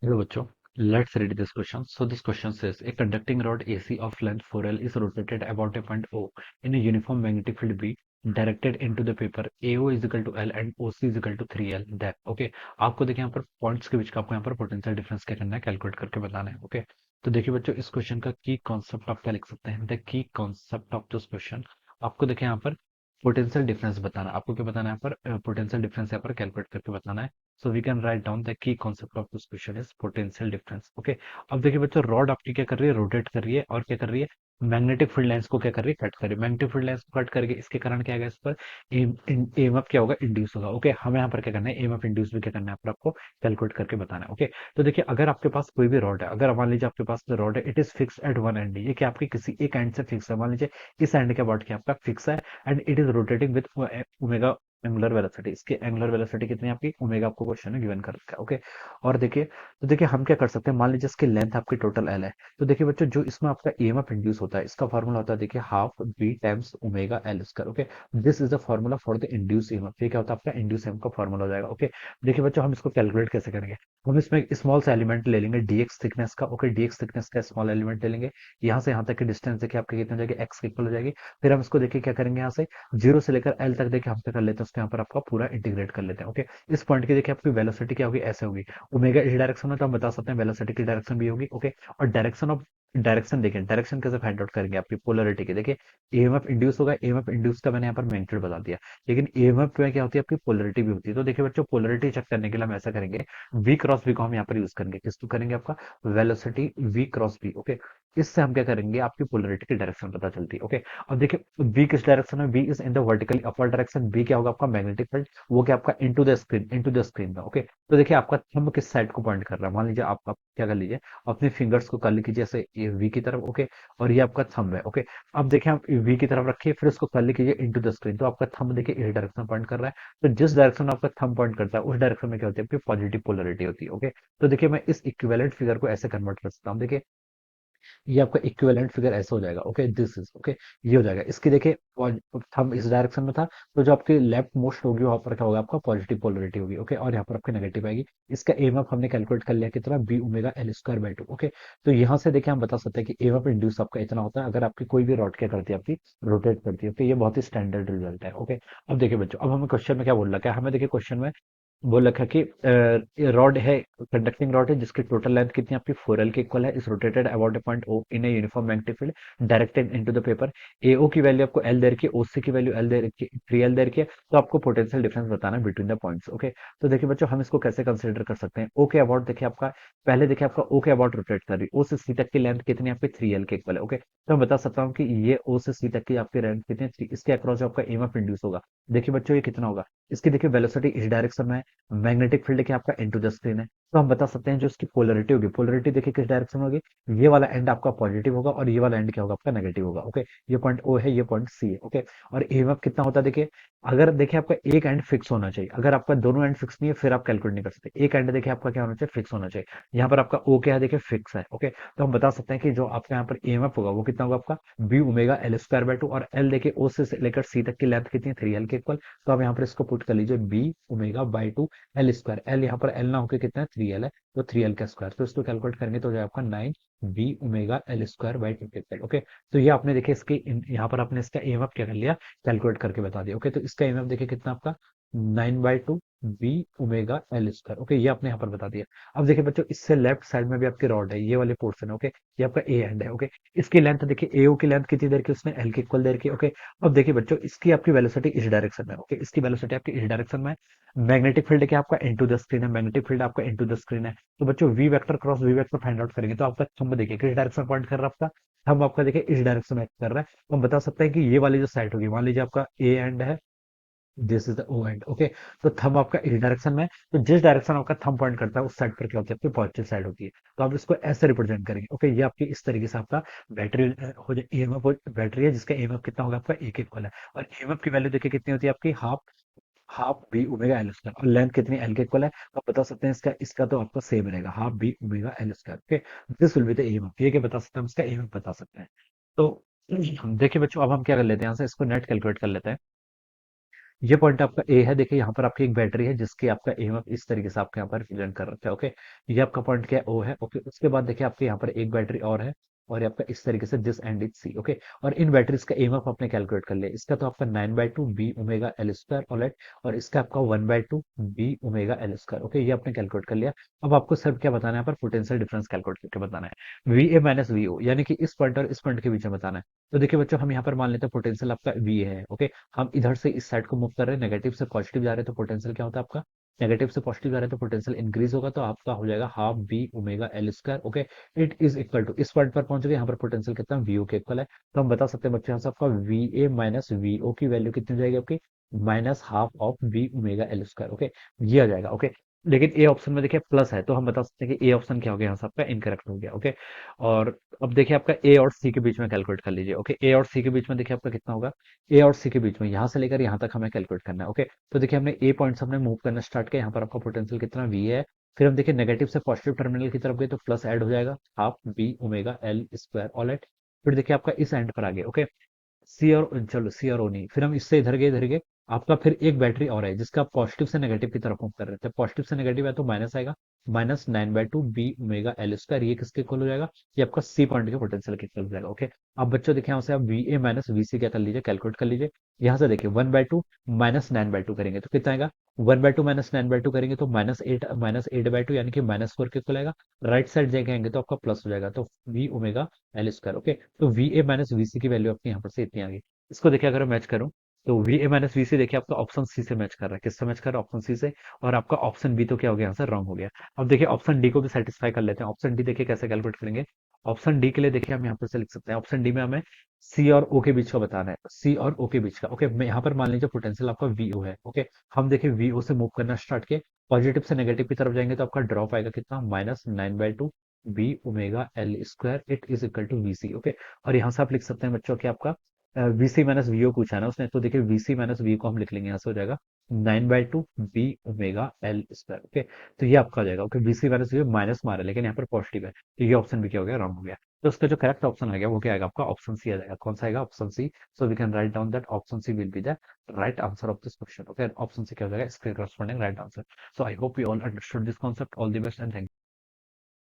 Hello bachcho, let's read this question. So this question says a conducting rod AC of length 4L is rotated about a point O in a uniform magnetic field B directed into the paper AO is equal to L and OC is equal to 3L that okay आपको देखिए यहाँ पर points के बीच का आपको यहाँ पर potential difference क्या करना है कैलकुलेट करके बताना है ओके तो देखिए बच्चों इस क्वेश्चन का की कॉन्सेप्ट आप क्या लिख सकते हैं the key concept of this question आपको देखिए यहाँ पर पोटेंशियल डिफरेंस बताना है आपको क्या बताना है यहाँ पर पोटेंशियल डिफरेंस यहाँ पर कैलकुलेट करके बताना है so we can write down the key concept of this question is potential difference okay अब देखिए बच्चों रॉड आपकी क्या कर रही है रोटेट कर रही है और क्या कर रही है मैग्नेटिक फील्ड लाइंस को क्या कर रही है कट कर रही है मैग्नेटिक फील्ड लाइंस को कट करके इसके कारण क्या आएगा इस पर एमएफ क्या होगा इंड्यूस होगा ओके हमें यहाँ पर क्या करना है एमएफ इंड्यूस भी क्या करना है पर आपको कैलकुलेट करके बताना है ओके तो देखिए अगर आपके पास कोई भी रॉड है अगर मान लीजिए आपके पास रॉड है it is fix eight one and ये क्या आपकी किसी एक एंड से फिक्स है मान लीजिए इस एंड के अबाउट क्या आपका फिक्स है and it is rotating with omega angular velocity इसकी एंगुलर वेलोसिटी कितनी है आपकी ओमेगा आपको क्वेश्चन में गिवन कर रखा है ओके और देखिए तो देखिए हम क्या कर सकते हैं मान लीजिए इसकी लेंथ आपकी टोटल एल है तो देखिए बच्चों जो इसमें आपका ईएमएफ इंड्यूस होता है इसका फॉर्मूला होता है देखिए half B times omega L square okay this is the formula for the induce EMF ये क्या होता है आपका इंड्यूस ईएमएफ का फॉर्मूला हो जाएगा ओके देखिए बच्चों हम इसको कैलकुलेट कैसे करेंगे हम इसमें स्मॉल सा एलिमेंट ले लेंगे डीएक्स थिकनेस का ओके डीएक्स थिकनेस का स्मॉल एलिमेंट ले लेंगे यहाँ से यहाँ तक की डिस्टेंस देखिए आपकी कितनी हो जाएगी एक्स इक्वल हो जाएगी फिर हम इसको देखिए क्या करेंगे यहाँ से जीरो से लेकर एल तक देखिए हम क्या कर लेते हैं उसके यहाँ पर आपका पूरा इंटीग्रेट कर लेते हैं ओके इस पॉइंट की देखिए आपकी वेलोसिटी क्या होगी ऐसे होगी ओमेगा इस डायरेक्शन में तो हम बता सकते हैं वेलोसिटी की डायरेक्शन भी होगी ओके और डायरेक्शन देखें डायरेक्शन कैसे फाइंड आउट करेंगे आपकी पोलरिटी की देखिए ईएमएफ इंड्यूस होगा ईएमएफ इंड्यूस का मैंने यहाँ पर मैग्नीट्यूड बता दिया लेकिन ईएमएफ में क्या होती है आपकी पोलरिटी भी होती है तो देखिए बच्चों पोलरिटी चेक करने के लिए हम ऐसा करेंगे वी क्रॉस वी को हम यहाँ पर यूज करेंगे किसको करेंगे आपका velocity V cross V okay इससे हम क्या करेंगे आपकी पोलरिटी की डायरेक्शन पता चलती है ओके अब देखिए बी किस डायरेक्शन में B is in the vertically upward direction B क्या होगा आपका मैग्नेटिक फील्ड वो क्या आपका इनटू द स्क्रीन में ओके तो देखिए आपका थंब किस साइड को पॉइंट कर रहा है मान लीजिए आप क्या कर लीजिए अपने फिंगर्स को कर लीजिए जैसे ये वी की तरफ ओके और ये आपका थंब है ओके अब देखिए आप वी की तरफ रखिए फिर उसको कर लीजिए इनटू द स्क्रीन तो आपका थंब देखिए इस डायरेक्शन में पॉइंट कर रहा है तो जिस डायरेक्शन में आपका थंब पॉइंट करता है उस डायरेक्शन में क्या होती है आपकी पॉजिटिव पोलरिटी होती है ओके तो देखिए मैं इस इक्विवेलेंट फिगर को ऐसे कन्वर्ट कर सकता हूँ देखिए ये आपका इक्विवेलेंट फिगर ऐसे हो जाएगा ओके दिस इज ओके ये हो जाएगा इसकी देखिए थंब इस डायरेक्शन में था तो जो आपकी लेफ्ट मोस्ट होगी वहां पर क्या होगा आपका पॉजिटिव पोलरिटी होगी ओके और यहाँ पर आपकी नेगेटिव आएगी इसका एमएफ हमने कैलकुलेट कर लिया कितना B omega L square by two okay तो यहाँ से देखिए हम बता सकते हैं कि एमएफ इंड्यूस आपका इतना होता है अगर आपकी कोई भी रॉड क्या करती है आपकी रोटेट करती है ओके ये बहुत ही स्टैंडर्ड रिजल्ट है ओके अब देखिए बच्चों अब हमें क्वेश्चन में क्या बोल रखा है हमें देखिए क्वेश्चन में बोल रखा है कि रॉड है कंडक्टिंग रॉड है जिसकी टोटल लेंथ कितनी आपकी 4L के इक्वल है is rotated about a point O in a uniform magnetic field directed into the paper AO की वैल्यू आपको एल दे रखी है ओसी की वैल्यू एल दे रखी है 3L दे रखी है तो आपको पोटेंशियल डिफरेंस बताना है बिटवीन द पॉइंट्स ओके तो देखिए बच्चों हम इसको कैसे कंसिडर कर सकते हैं ओ के अबाउट देखिए आपका पहले देखिए आपका ओ के अबाउट रोटेट कर रही है ओ से सी तक की लेंथ कितनी है आपकी 3L के इक्वल है ओके तो मैं बता सकता हूँ कि ये ओ से सी तक की आपकी लेंथ कितनी है इसके अक्रॉस जो आपका एमएफ इंड्यूस होगा देखिए बच्चों ये कितना होगा इसकी देखिए वेलोसिटी इस डायरेक्शन में है मैग्नेटिक फील्ड क्या आपका इनटू द स्क्रीन है तो हम बता सकते हैं जो इसकी पोलरिटी होगी पोलरिटी देखिए किस डायरेक्शन में होगी ये वाला एंड आपका पॉजिटिव होगा और ये वाला एंड क्या होगा आपका नेगेटिव होगा ओके ये पॉइंट ओ है ये पॉइंट सी है ओके और एमएफ कितना होता है देखिए अगर देखिए आपका एक एंड फिक्स होना चाहिए अगर आपका दोनों एंड फिक्स नहीं है फिर आप कैलकुलेट नहीं कर सकते एक एंड देखिए आपका क्या होना चाहिए फिक्स होना चाहिए यहाँ पर आपका ओ क्या है देखिए फिक्स है ओके तो हम बता सकते हैं कि जो आपका यहाँ पर एमएफ होगा वो कितना होगा आपका B omega L square by two और एल देखिए ओ से लेकर सी तक की लेंथ कितनी है 3L के इक्वल तो आप यहाँ पर इसको पुट कर लीजिए B omega by two L square L यहाँ पर एल ना होकर कितना है 3L है तो 3L का स्क्वायर तो इसको कैलकुलेट करेंगे तो हो जाएगा आपका 9 B omega L square by two okay तो ये आपने देखिए इसकी यहाँ पर आपने इसका एमएफ क्या कर लिया कैलकुलेट करके बता दिया ओके तो इसका एमएफ देखिए कितना आपका 9/2 B omega L square okay ये आपने यहाँ पर बता दिया अब देखिए बच्चों इससे लेफ्ट साइड में भी आपकी रॉड है ये वाले पोर्शन है ओके ये आपका ए एंड है ओके इसकी लेंथ देखिए एओ की लेंथ कितनी देर की उसने एल के इक्वल देर की ओके अब देखिए बच्चों इसकी आपकी वेलोसिटी इस डायरेक्शन में ओके इसकी वेलोसिटी आपकी इस डायरेक्शन में मैग्नेटिक फील्ड क्या आपका इनटू द स्क्रीन है मैग्नेटिक फील्ड आपका इनटू द स्क्रीन है तो बच्चों V vector cross V vector find out करेंगे तो आपका थंब देखिए किस डायरेक्शन पॉइंट कर रहा है आपका थंब आपका देखिए इस डायरेक्शन में कर रहा है तो हम बता सकते हैं कि ये वाली जो साइड होगी मान लीजिए आपका ए एंड है this is the O end okay तो थंब आपका इस डायरेक्शन में है, तो जिस डायरेक्शन आपका थंब पॉइंट करता है उस साइड पर क्या होती है आपकी पॉजिटिव साइड होती है तो आप इसको ऐसे रिप्रेजेंट करेंगे ओके ये आपकी इस तरीके से आपका बैटरी हो जाए ईएमएफ बैटरी है जिसका ईएमएफ कितना होगा आपका एक इक्वल है और ईएमएफ की वैल्यू देखिए कितनी होती है आपकी half half B omega L square और लेंथ कितनी एल के इक्वल है तो आप बता सकते हैं इसका इसका तो आपका सेम रहेगा half B omega L square okay this will be the EMF ये क्या बता सकते हैं हम इसका ईएमएफ बता सकते हैं तो देखिए बच्चों अब हम क्या कर लेते हैं यहाँ से इसको नेट कैलकुलेट कर लेते हैं ये पॉइंट आपका ए है। देखिए यहाँ पर आपकी एक बैटरी है जिसके आपका ईएमएफ इस तरीके से आपके यहाँ पर रिप्रेजेंट कर रखा है। ओके, ये आपका पॉइंट क्या है, ओ है। ओके, उसके बाद देखिए आपके यहाँ पर एक बैटरी और है, और ये आपका इस तरीके से this end is C. Okay, और इन बैटरीज का ईएमएफ आपने कैलकुलेट कर लिया। इसका तो आपका 9/2 B omega L square alright, और इसका आपका 1/2 B omega L square. Okay, ये आपने कैलकुलेट कर लिया। अब आपको सिर्फ क्या बताना है, यहाँ पर पोटेंशियल डिफरेंस कैलकुलेट करके बताना है, V A minus V O, यानी कि इस पॉइंट और इस पॉइंट के बीच में बताना है। तो देखिए बच्चों, हम यहाँ पर मान लेते हैं पोटेंशियल आपका वी है। ओके, हम इधर से इस साइड को मूव कर रहे हैं, नेगेटिव से पॉजिटिव जा रहे हैं, तो पोटेंशियल क्या होता है आपका, नेगेटिव से पॉजिटिव जा रहे हैं तो पोटेंशियल इंक्रीज होगा, तो आपका हो जाएगा half B omega L square. Okay, it is equal to, इस पॉइंट पर पहुंच गए, यहाँ पर पोटेंशियल कितना, वीओ के इक्वल है। तो हम बता सकते हैं बच्चों, यहाँ से आपका वी ए माइनस वीओ की वैल्यू कितनी हो जाएगी आपकी, minus half of B omega L square. Okay, ये आ जाएगा। ओके, लेकिन ए ऑप्शन में देखिए प्लस है, तो हम बता सकते हैं कि ए ऑप्शन क्या हो गया, यहाँ से आपका इनकरेक्ट हो गया। ओके, और अब देखिए आपका ए और सी के बीच में कैलकुलेट कर लीजिए। ओके, ए और सी के बीच में देखिए आपका कितना होगा, ए और सी के बीच में यहाँ से लेकर यहाँ तक हमें कैलकुलेट करना है। ओके, तो देखिए हमने ए पॉइंट से हमने मूव करना स्टार्ट किया, यहाँ पर आपका पोटेंशियल कितना वी है। फिर हम देखिए नेगेटिव से पॉजिटिव टर्मिनल की तरफ गए तो प्लस ऐड हो जाएगा, half B omega L square alright. फिर देखिए आपका इस एंड पर आ गया। ओके, सी और चलो सी और ओ नहीं, फिर हम इससे इधर गए आपका फिर एक बैटरी और है जिसका पॉजिटिव से नेगेटिव की तरफ मूव कर रहे थे, पॉजिटिव से नेगेटिव है तो माइनस आएगा, minus 9/2 B omega L square, ये किसके इक्वल हो जाएगा, ये आपका सी पॉइंट के पोटेंशियल के इक्वल हो जाएगा। ओके, अब बच्चों देखिए यहाँ से आप V A minus V C क्या कर लीजिए, कैलकुलेट कर लीजिए। यहाँ से देखिए 1/2 माइनस 9/2 करेंगे तो कितना आएगा, 1/2 माइनस 9/2 करेंगे तो माइनस 8/2 यानी कि -4 के इक्वल आएगा। राइट साइड जाएंगे तो आपका प्लस हो जाएगा, तो V omega L square. Okay, तो V A minus V C की वैल्यू अपनी यहाँ पर से इतनी आ गई। इसको देखिए अगर मैं मैच करूं, तो वी ए माइनस वी सी देखिए आपका ऑप्शन सी से मैच कर रहा है, किससे मैच कर रहा है, ऑप्शन सी से। और आपका ऑप्शन बी तो क्या हो गया, यहाँ से रॉन्ग हो गया। अब देखिए ऑप्शन डी को भी सेटिस्फाई कर लेते हैं। ऑप्शन डी देखिए कैसे कैलकुलेट करेंगे। ऑप्शन डी के लिए देखिए हम यहाँ पर से लिख सकते हैं, ऑप्शन डी में हमें सी और ओ के बीच का बताना है, सी और ओ के बीच का। ओके, मैं यहाँ पर मान लीजिए पोटेंशियल आपका वी ओ है। ओके, हम देखिए वी ओ से मूव करना स्टार्ट किए, पॉजिटिव से नेगेटिव की तरफ जाएंगे तो आपका ड्रॉप आएगा कितना, -9/2 B omega L square, it is equal to V C. Okay, और यहाँ से आप लिख सकते हैं बच्चों कि आपका वीसी माइनस वीओ पूछा है ना उसने, तो देखिए वीसी माइनस वी को हम लिख लेंगे, यहाँ से हो जाएगा 9/2 B omega L square. Okay, तो ये आपका हो जाएगा। Okay, VC minus V minus मारा है लेकिन यहाँ पर पॉजिटिव है, तो ये ऑप्शन भी क्या हो गया, रॉन्ग हो गया। तो उसका जो करेक्ट ऑप्शन आ गया वो क्या आएगा, आपका ऑप्शन सी आ जाएगा। कौन सा आएगा, option C. So we can write down that option C will be the right answer of this question. Okay, option C क्या हो जाएगा, इसके corresponding right answer. So I hope you all understood this concept. All the best and thank